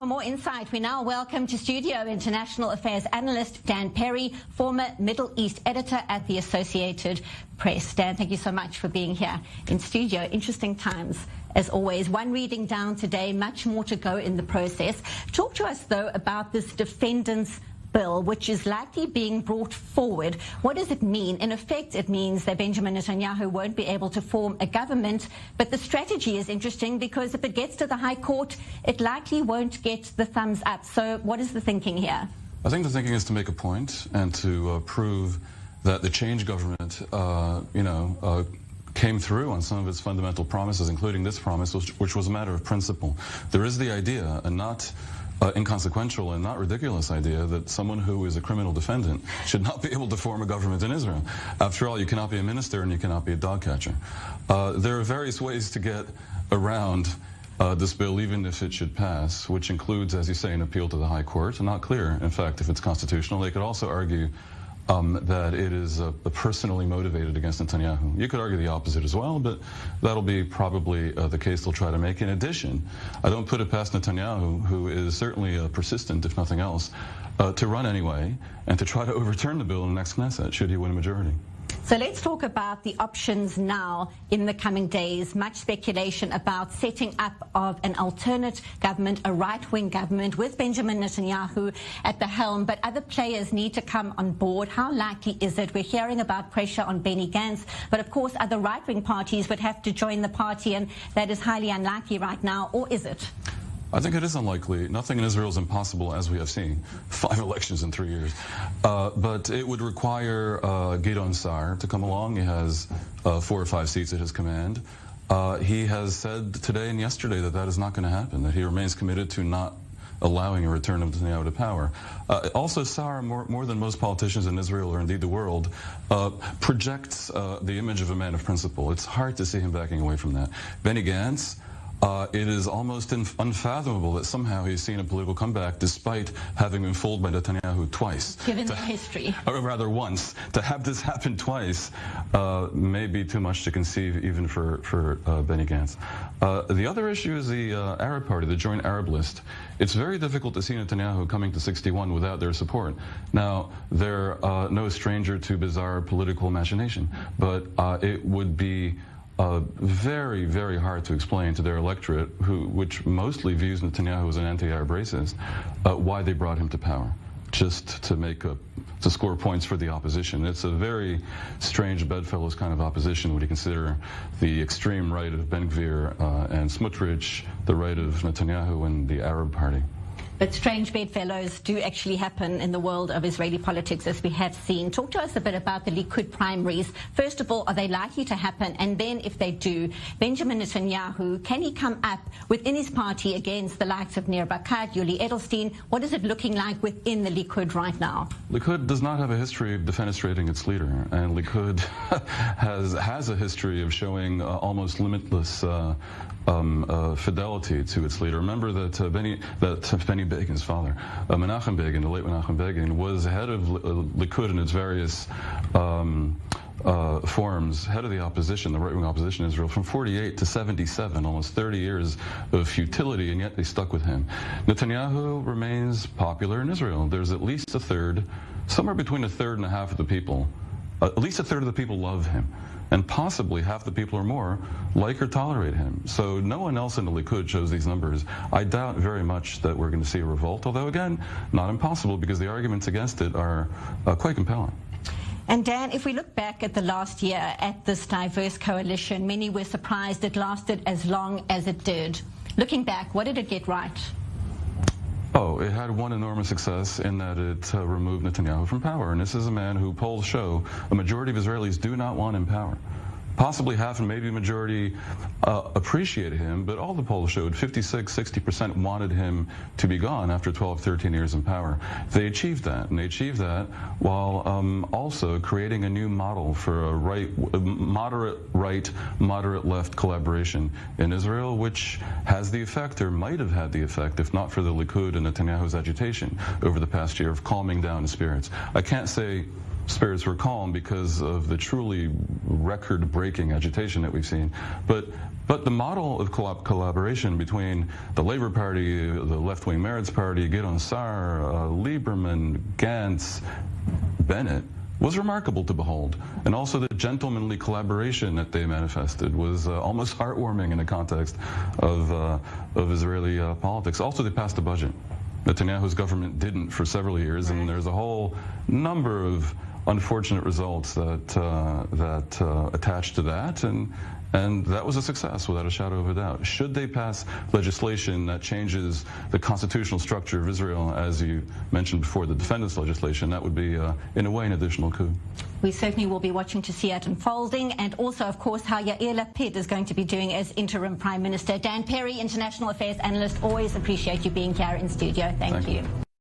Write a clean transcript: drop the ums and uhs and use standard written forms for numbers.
For more insight, we now welcome to studio international affairs analyst Dan Perry, former Middle East editor at the Associated Press. Dan, thank you so much for being here in studio. Interesting times, as always. One reading down today, much more to go in the process. Talk to us, though, about this defendants bill, which is likely being brought forward. What does it mean? In effect, it means that Benjamin Netanyahu won't be able to form a government, but the strategy is interesting because if it gets to the High Court, it likely won't get the thumbs up. So what is the thinking here? I think the thinking is to make a point and to prove that the change government, came through on some of its fundamental promises, including this promise, which was a matter of principle. There is the idea, and not inconsequential and not ridiculous idea, that someone who is a criminal defendant should not be able to form a government in Israel. After all, you cannot be a minister and you cannot be a dog catcher. There are various ways to get around this bill, even if it should pass, which includes, as you say, an appeal to the High Court. Not clear, in fact, if it's constitutional. They could also argue that it is personally motivated against Netanyahu. You could argue the opposite as well, but that'll be probably the case they'll try to make. In addition, I don't put it past Netanyahu, who is certainly persistent, if nothing else, to run anyway and to try to overturn the bill in the next Knesset, should he win a majority. So let's talk about the options now in the coming days. Much speculation about setting up of an alternate government, a right-wing government with Benjamin Netanyahu at the helm, but other players need to come on board. How likely is it? We're hearing about pressure on Benny Gantz, but of course other right-wing parties would have to join the party, and that is highly unlikely right now, or is it? I think it is unlikely. Nothing in Israel is impossible, as we have seen. 5 elections in 3 years. But it would require Gideon Sa'ar to come along. He has 4 or 5 seats at his command. He has said today and yesterday that that is not going to happen, that he remains committed to not allowing a return of Netanyahu to power. Also, Sa'ar, more than most politicians in Israel, or indeed the world, projects the image of a man of principle. It's hard to see him backing away from that. Benny Gantz, it is almost unfathomable that somehow he's seen a political comeback despite having been fooled by Netanyahu twice. Given the history. Or rather once. To have this happen twice may be too much to conceive even for Benny Gantz. The other issue is the Arab Party, the Joint Arab List. It's very difficult to see Netanyahu coming to 61 without their support. Now, they're no stranger to bizarre political machination, but it would be very, very hard to explain to their electorate, which mostly views Netanyahu as an anti-Arab racist, why they brought him to power, just to score points for the opposition. It's a very strange bedfellows kind of opposition when you consider the extreme right of Ben Gvir and Smotrich, the right of Netanyahu and the Arab Party. But strange bedfellows do actually happen in the world of Israeli politics, as we have seen. Talk to us a bit about the Likud primaries. First of all, are they likely to happen? And then, if they do, Benjamin Netanyahu, can he come up within his party against the likes of Nir Barkat, Yuli Edelstein? What is it looking like within the Likud right now? Likud does not have a history of defenestrating its leader, and Likud has a history of showing almost limitless fidelity to its leader. Remember that Benny Begin's father, Menachem Begin, the late Menachem Begin, was head of Likud in its various forms, head of the opposition, the right-wing opposition in Israel, from 48 to 77, almost 30 years of futility, and yet they stuck with him. Netanyahu remains popular in Israel. There's at least a third, somewhere between a third and a half of the people, at least a third of the people love him. And possibly half the people or more like or tolerate him. So no one else in the Likud shows these numbers. I doubt very much that we're going to see a revolt, although again, not impossible, because the arguments against it are quite compelling. And Dan, if we look back at the last year at this diverse coalition, many were surprised it lasted as long as it did. Looking back, what did it get right? Oh, it had one enormous success in that it removed Netanyahu from power. And this is a man who polls show a majority of Israelis do not want in power. Possibly half and maybe a majority appreciated him, but all the polls showed 56–60% wanted him to be gone after 12–13 years in power. They achieved that, and they achieved that while also creating a new model for a moderate right, moderate left collaboration in Israel, which has the effect, or might have had the effect, if not for the Likud and Netanyahu's agitation over the past year, of calming down the spirits. I can't say spirits were calm because of the truly record-breaking agitation that we've seen. But the model of collaboration between the Labour Party, the left-wing Meretz Party, Gideon Sa'ar, Lieberman, Gantz, Bennett, was remarkable to behold. And also the gentlemanly collaboration that they manifested was almost heartwarming in the context of Israeli politics. Also, they passed a budget. Netanyahu's government didn't for several years, and there's a whole number of unfortunate results that attached to that, and that was a success without a shadow of a doubt. Should they pass legislation that changes the constitutional structure of Israel, as you mentioned before, the defendants' legislation, that would be, in a way, an additional coup. We certainly will be watching to see it unfolding, and also, of course, how Yair Lapid is going to be doing as interim Prime Minister. Dan Perry, International Affairs Analyst, always appreciate you being here in studio. Thank you.